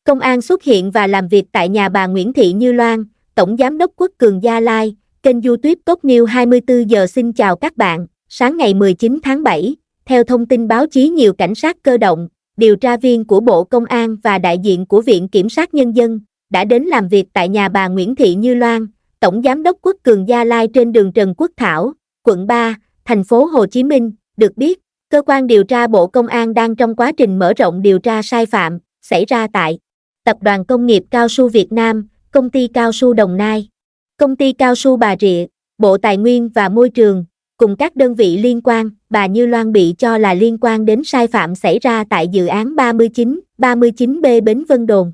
Công an xuất hiện và làm việc tại nhà bà Nguyễn Thị Như Loan, Tổng Giám đốc Quốc Cường Gia Lai, kênh YouTube Top News 24 giờ. Xin chào các bạn. Sáng ngày 19 tháng 7, theo thông tin báo chí, nhiều cảnh sát cơ động, điều tra viên của Bộ Công an và đại diện của Viện Kiểm sát Nhân dân đã đến làm việc tại nhà bà Nguyễn Thị Như Loan, Tổng Giám đốc Quốc Cường Gia Lai trên đường Trần Quốc Thảo, quận 3, thành phố Hồ Chí Minh. Được biết, cơ quan điều tra Bộ Công an đang trong quá trình mở rộng điều tra sai phạm xảy ra tại Tập đoàn Công nghiệp Cao su Việt Nam, Công ty Cao su Đồng Nai, Công ty Cao su Bà Rịa, Bộ Tài nguyên và Môi trường, cùng các đơn vị liên quan. Bà Như Loan bị cho là liên quan đến sai phạm xảy ra tại dự án 39B Bến Vân Đồn.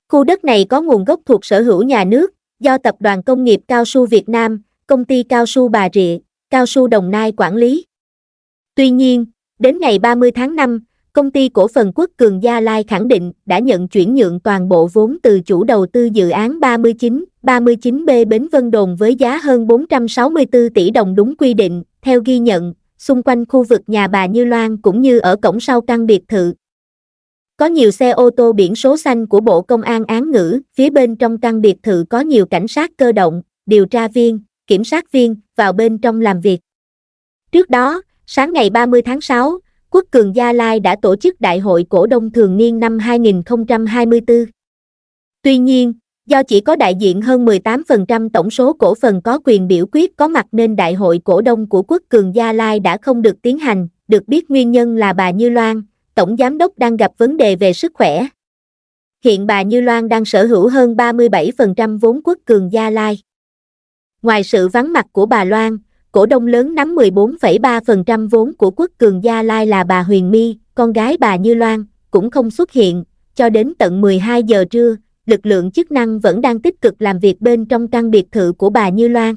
Khu đất này có nguồn gốc thuộc sở hữu nhà nước, do Tập đoàn Công nghiệp Cao su Việt Nam, Công ty Cao su Bà Rịa, Cao su Đồng Nai quản lý. Tuy nhiên, đến ngày 30 tháng 5, Công ty Cổ phần Quốc Cường Gia Lai khẳng định đã nhận chuyển nhượng toàn bộ vốn từ chủ đầu tư dự án 39B Bến Vân Đồn với giá hơn 464 tỷ đồng đúng quy định. Theo ghi nhận, xung quanh khu vực nhà bà Như Loan cũng như ở cổng sau căn biệt thự, có nhiều xe ô tô biển số xanh của Bộ Công an án ngữ. Phía bên trong căn biệt thự có nhiều cảnh sát cơ động, điều tra viên, kiểm sát viên vào bên trong làm việc. Trước đó, sáng ngày 30 tháng 6, Quốc Cường Gia Lai đã tổ chức Đại hội cổ đông thường niên năm 2024. Tuy nhiên, do chỉ có đại diện hơn 18% tổng số cổ phần có quyền biểu quyết có mặt nên Đại hội cổ đông của Quốc Cường Gia Lai đã không được tiến hành. Được biết nguyên nhân là bà Như Loan, Tổng Giám đốc, đang gặp vấn đề về sức khỏe. Hiện bà Như Loan đang sở hữu hơn 37% vốn Quốc Cường Gia Lai. Ngoài sự vắng mặt của bà Loan, cổ đông lớn nắm 14,3% vốn của Quốc Cường Gia Lai là bà Huyền My, con gái bà Như Loan, cũng không xuất hiện. Cho đến tận 12 giờ trưa, lực lượng chức năng vẫn đang tích cực làm việc bên trong căn biệt thự của bà Như Loan.